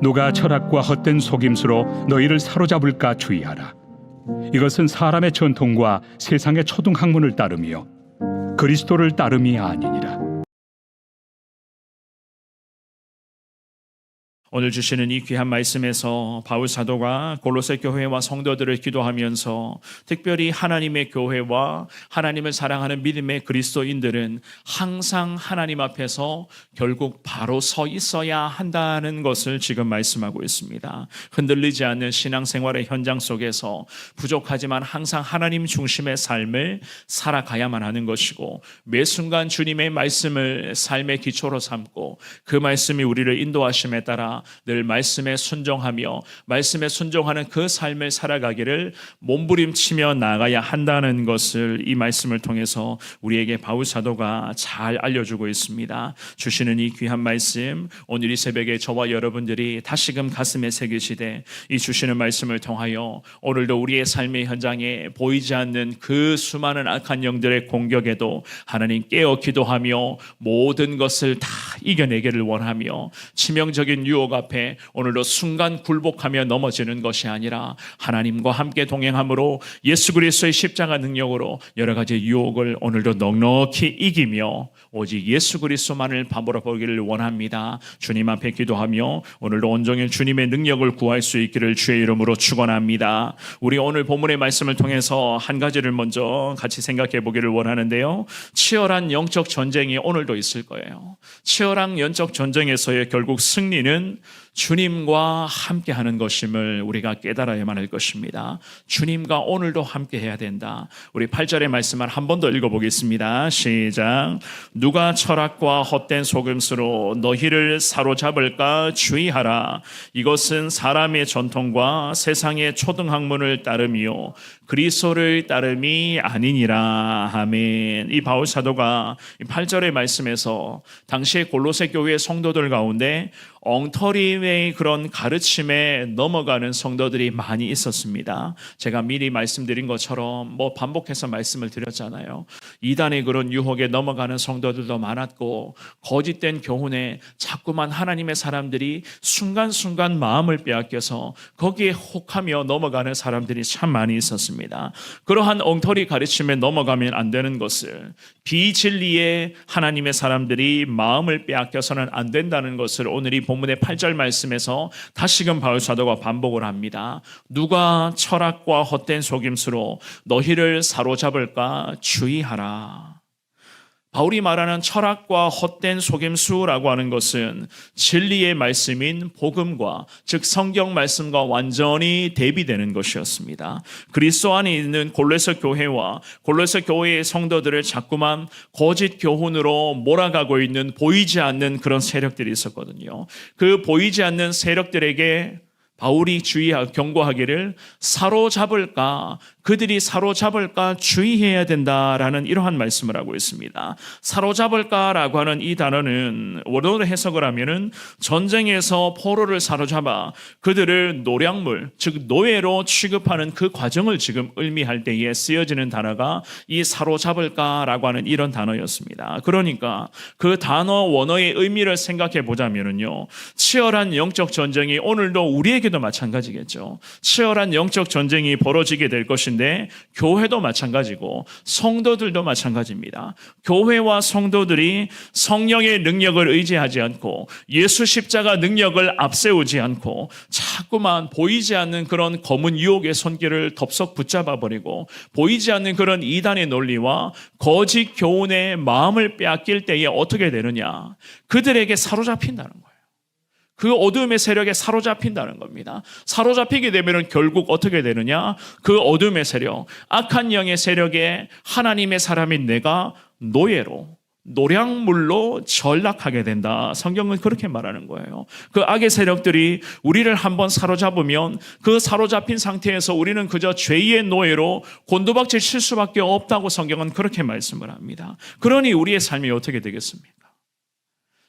누가 철학과 헛된 속임수로 너희를 사로잡을까 주의하라. 이것은 사람의 전통과 세상의 초등학문을 따름이요 그리스도를 따름이 아니니라. 오늘 주시는 이 귀한 말씀에서 바울 사도가 골로새 교회와 성도들을 기도하면서 특별히 하나님의 교회와 하나님을 사랑하는 믿음의 그리스도인들은 항상 하나님 앞에서 결국 바로 서 있어야 한다는 것을 지금 말씀하고 있습니다. 흔들리지 않는 신앙생활의 현장 속에서 부족하지만 항상 하나님 중심의 삶을 살아가야만 하는 것이고, 매 순간 주님의 말씀을 삶의 기초로 삼고 그 말씀이 우리를 인도하심에 따라 늘 말씀에 순종하며 말씀에 순종하는 그 삶을 살아가기를 몸부림치며 나가야 한다는 것을 이 말씀을 통해서 우리에게 바울 사도가 잘 알려주고 있습니다. 주시는 이 귀한 말씀, 오늘 이 새벽에 저와 여러분들이 다시금 가슴에 새기시되 이 주시는 말씀을 통하여 오늘도 우리의 삶의 현장에 보이지 않는 그 수많은 악한 영들의 공격에도 하나님 깨어 기도하며 모든 것을 다 이겨내기를 원하며, 치명적인 유혹 앞에 오늘도 순간 굴복하며 넘어지는 것이 아니라 하나님과 함께 동행함으로 예수 그리스도의 십자가 능력으로 여러 가지 유혹을 오늘도 넉넉히 이기며 오직 예수 그리스도만을 바라보기를 보기를 원합니다. 주님 앞에 기도하며 오늘도 온종일 주님의 능력을 구할 수 있기를 주의 이름으로 축원합니다. 우리 오늘 본문의 말씀을 통해서 한 가지를 먼저 같이 생각해 보기를 원하는데요, 치열한 영적 전쟁이 오늘도 있을 거예요. 치열한 영적 전쟁에서의 결국 승리는 주님과 함께하는 것임을 우리가 깨달아야만 할 것입니다. 주님과 오늘도 함께해야 된다. 우리 8절의 말씀을 한 번 더 읽어보겠습니다. 시작. 누가 철학과 헛된 속임수로 너희를 사로잡을까 주의하라. 이것은 사람의 전통과 세상의 초등학문을 따름이요 그리스도를 따름이 아니니라. 아멘. 이 바울 사도가 8절의 말씀에서 당시에 골로새 교회 성도들 가운데 엉터리의 그런 가르침에 넘어가는 성도들이 많이 있었습니다. 제가 미리 말씀드린 것처럼 반복해서 말씀을 드렸잖아요. 이단의 그런 유혹에 넘어가는 성도들도 많았고, 거짓된 교훈에 자꾸만 하나님의 사람들이 순간순간 마음을 빼앗겨서 거기에 혹하며 넘어가는 사람들이 참 많이 있었습니다. 그러한 엉터리 가르침에 넘어가면 안 되는 것을, 비진리에 하나님의 사람들이 마음을 빼앗겨서는 안 된다는 것을 오늘 이 본문의 8절 말씀에서 다시금 바울 사도가 반복을 합니다. 누가 철학과 헛된 속임수로 너희를 사로잡을까 주의하라. 바울이 말하는 철학과 헛된 속임수라고 하는 것은 진리의 말씀인 복음과, 즉 성경 말씀과 완전히 대비되는 것이었습니다. 그리스도 안에 있는 골로새 교회와 골로새 교회의 성도들을 자꾸만 거짓 교훈으로 몰아가고 있는 보이지 않는 그런 세력들이 있었거든요. 그 보이지 않는 세력들에게 바울이 경고하기를 사로잡을까, 그들이 사로잡을까 주의해야 된다라는 이러한 말씀을 하고 있습니다. 사로잡을까라고 하는 이 단어는 원어로 해석을 하면은 전쟁에서 포로를 사로잡아 그들을 노략물, 즉 노예로 취급하는 그 과정을 지금 의미할 때에 쓰여지는 단어가 이 사로잡을까라고 하는 이런 단어였습니다. 그러니까 그 단어 원어의 의미를 생각해 보자면은요, 치열한 영적 전쟁이 오늘도 우리에게도 마찬가지겠죠. 치열한 영적 전쟁이 벌어지게 될 것인데 교회도 마찬가지고 성도들도 마찬가지입니다. 교회와 성도들이 성령의 능력을 의지하지 않고 예수 십자가 능력을 앞세우지 않고 자꾸만 보이지 않는 그런 검은 유혹의 손길을 덥석 붙잡아 버리고 보이지 않는 그런 이단의 논리와 거짓 교훈의 마음을 빼앗길 때에 어떻게 되느냐, 그들에게 사로잡힌다는 거예요. 그 어둠의 세력에 사로잡힌다는 겁니다. 사로잡히게 되면 결국 어떻게 되느냐, 그 어둠의 세력, 악한 영의 세력에 하나님의 사람인 내가 노예로, 노략물로 전락하게 된다. 성경은 그렇게 말하는 거예요. 그 악의 세력들이 우리를 한번 사로잡으면 그 사로잡힌 상태에서 우리는 그저 죄의 노예로 곤두박질 칠 수밖에 없다고 성경은 그렇게 말씀을 합니다. 그러니 우리의 삶이 어떻게 되겠습니까?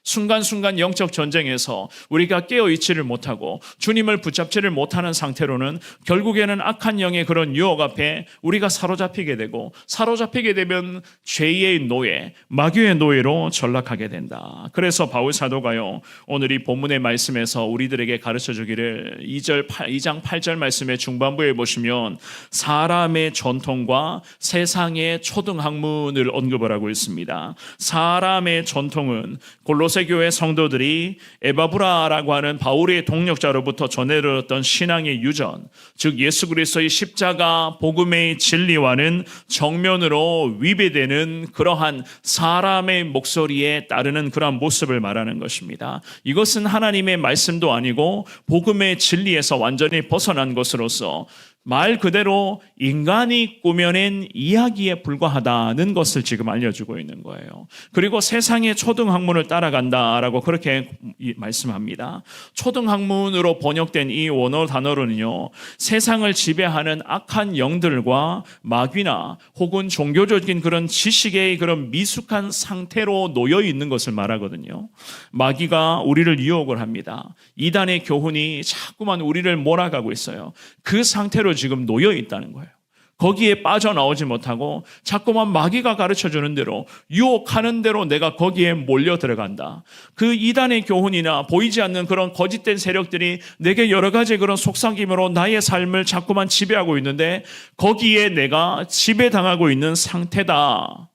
순간순간 영적 전쟁에서 우리가 깨어있지를 못하고 주님을 붙잡지를 못하는 상태로는 결국에는 악한 영의 그런 유혹 앞에 우리가 사로잡히게 되고, 사로잡히게 되면 죄의 노예, 마귀의 노예로 전락하게 된다. 그래서 바울 사도가요, 오늘 이 본문의 말씀에서 우리들에게 가르쳐 주기를 2장 8절 말씀의 중반부에 보시면 사람의 전통과 세상의 초등학문을 언급을 하고 있습니다. 사람의 전통은 골로새 교회 성도들이 에바브라라고 하는 바울의 동력자로부터 전해들었던 신앙의 유전, 즉 예수 그리스도의 십자가 복음의 진리와는 정면으로 위배되는 그러한 사람의 목소리에 따르는 그러한 모습을 말하는 것입니다. 이것은 하나님의 말씀도 아니고 복음의 진리에서 완전히 벗어난 것으로서 말 그대로 인간이 꾸며낸 이야기에 불과하다는 것을 지금 알려주고 있는 거예요. 그리고 세상의 초등학문을 따라간다라고 그렇게 말씀합니다. 초등학문으로 번역된 이 원어 단어로는요, 세상을 지배하는 악한 영들과 마귀나 혹은 종교적인 그런 지식의 그런 미숙한 상태로 놓여 있는 것을 말하거든요. 마귀가 우리를 유혹을 합니다. 이단의 교훈이 자꾸만 우리를 몰아가고 있어요. 그 상태로 지금 놓여 있다는 거예요. 거기에 빠져나오지 못하고 자꾸만 마귀가 가르쳐주는 대로, 유혹하는 대로 내가 거기에 몰려 들어간다. 그 이단의 교훈이나 보이지 않는 그런 거짓된 세력들이 내게 여러 가지 그런 속삭임으로 나의 삶을 자꾸만 지배하고 있는데 거기에 내가 지배당하고 있는 상태다.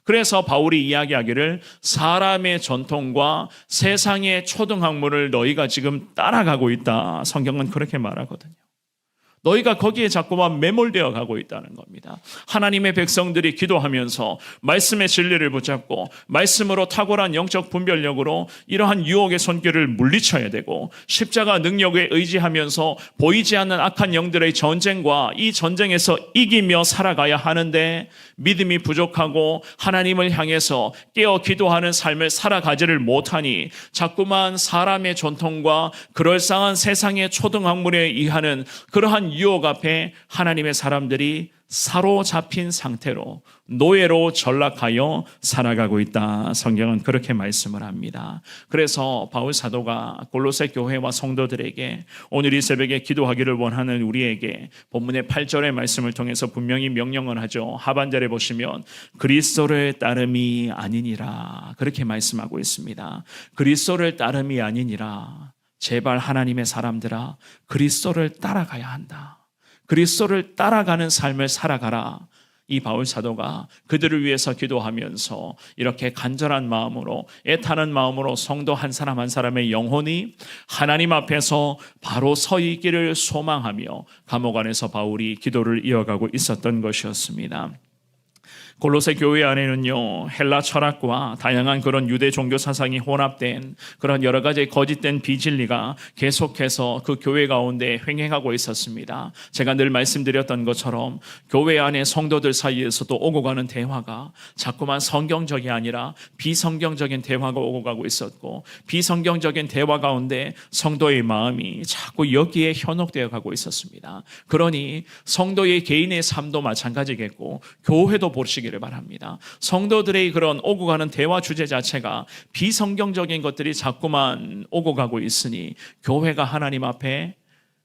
그래서 바울이 이야기하기를 사람의 전통과 세상의 초등학문을 너희가 지금 따라가고 있다. 성경은 그렇게 말하거든요. 너희가 거기에 자꾸만 매몰되어 가고 있다는 겁니다. 하나님의 백성들이 기도하면서 말씀의 진리를 붙잡고 말씀으로 탁월한 영적 분별력으로 이러한 유혹의 손길을 물리쳐야 되고, 십자가 능력에 의지하면서 보이지 않는 악한 영들의 전쟁과 이 전쟁에서 이기며 살아가야 하는데 믿음이 부족하고 하나님을 향해서 깨어 기도하는 삶을 살아가지를 못하니 자꾸만 사람의 전통과 그럴싸한 세상의 초등학문에 의하는 그러한 유혹 앞에 하나님의 사람들이 사로잡힌 상태로 노예로 전락하여 살아가고 있다. 성경은 그렇게 말씀을 합니다. 그래서 바울 사도가 골로새 교회와 성도들에게 오늘 이 새벽에 기도하기를 원하는 우리에게 본문의 8절의 말씀을 통해서 분명히 명령을 하죠. 하반절에 보시면 그리스도를 따름이 아니니라 그렇게 말씀하고 있습니다. 그리스도를 따름이 아니니라. 제발 하나님의 사람들아, 그리스도를 따라가야 한다. 그리스도를 따라가는 삶을 살아가라. 이 바울 사도가 그들을 위해서 기도하면서 이렇게 간절한 마음으로, 애타는 마음으로 성도 한 사람 한 사람의 영혼이 하나님 앞에서 바로 서 있기를 소망하며 감옥 안에서 바울이 기도를 이어가고 있었던 것이었습니다. 골로새 교회 안에는요, 헬라 철학과 다양한 그런 유대 종교 사상이 혼합된 그런 여러 가지 거짓된 비진리가 계속해서 그 교회 가운데 횡행하고 있었습니다. 제가 늘 말씀드렸던 것처럼 교회 안에 성도들 사이에서도 오고 가는 대화가 자꾸만 성경적이 아니라 비성경적인 대화가 오고 가고 있었고, 비성경적인 대화 가운데 성도의 마음이 자꾸 여기에 현혹되어 가고 있었습니다. 그러니 성도의 개인의 삶도 마찬가지겠고 교회도 보시기 를 바랍니다. 성도들의 그런 오고 가는 대화 주제 자체가 비성경적인 것들이 자꾸만 오고 가고 있으니 교회가 하나님 앞에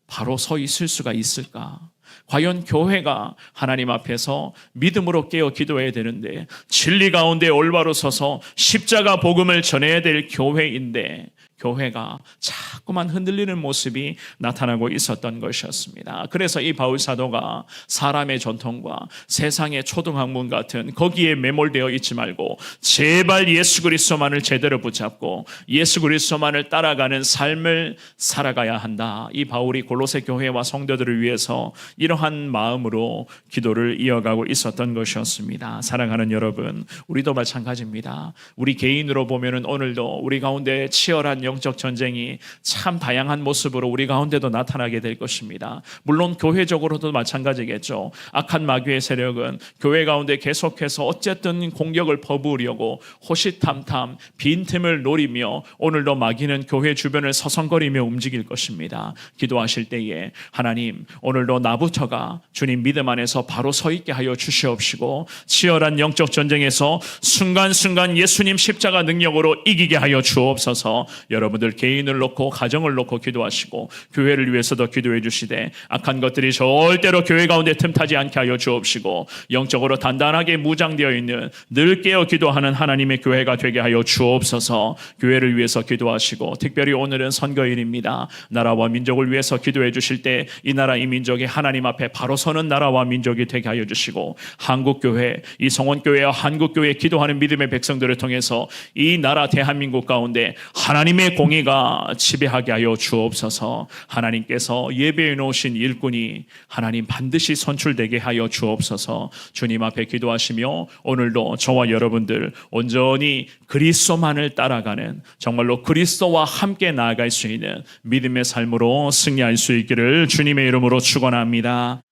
바로 서 있을 수가 있을까? 과연 교회가 하나님 앞에서 믿음으로 깨어 기도해야 되는데, 진리 가운데 올바로 서서 십자가 복음을 전해야 될 교회인데 교회가 자꾸만 흔들리는 모습이 나타나고 있었던 것이었습니다. 그래서 이 바울 사도가 사람의 전통과 세상의 초등학문 같은 거기에 매몰되어 있지 말고 제발 예수 그리스도만을 제대로 붙잡고 예수 그리스도만을 따라가는 삶을 살아가야 한다. 이 바울이 골로새 교회와 성도들을 위해서 이러한 마음으로 기도를 이어가고 있었던 것이었습니다. 사랑하는 여러분, 우리도 마찬가지입니다. 우리 개인으로 보면은 오늘도 우리 가운데 치열한 영적 전쟁이 참 다양한 모습으로 우리 가운데도 나타나게 될 것입니다. 물론 교회적으로도 마찬가지겠죠. 악한 마귀의 세력은 교회 가운데 계속해서 어쨌든 공격을 퍼부으려고 호시탐탐 빈틈을 노리며 오늘도 마귀는 교회 주변을 서성거리며 움직일 것입니다. 기도하실 때에 하나님 오늘도 나부터가 주님 믿음 안에서 바로 서 있게 하여 주시옵시고 치열한 영적 전쟁에서 순간순간 예수님 십자가 능력으로 이기게 하여 주옵소서. 여러분들 개인을 놓고 가정을 놓고 기도하시고 교회를 위해서도 기도해 주시되 악한 것들이 절대로 교회 가운데 틈타지 않게 하여 주옵시고 영적으로 단단하게 무장되어 있는 늘 깨어 기도하는 하나님의 교회가 되게 하여 주옵소서. 교회를 위해서 기도하시고 특별히 오늘은 선거일입니다. 나라와 민족을 위해서 기도해 주실 때 이 나라 이 민족이 하나님 앞에 바로 서는 나라와 민족이 되게 하여 주시고 한국교회 이 성원교회와 한국교회 기도하는 믿음의 백성들을 통해서 이 나라 대한민국 가운데 하나님의 공의가 지배하게 하여 주옵소서. 하나님께서 예배해 놓으신 일꾼이 하나님 반드시 선출되게 하여 주옵소서. 주님 앞에 기도하시며 오늘도 저와 여러분들 온전히 그리스도만을 따라가는 정말로 그리스도와 함께 나아갈 수 있는 믿음의 삶으로 승리할 수 있기를 주님의 이름으로 축원합니다.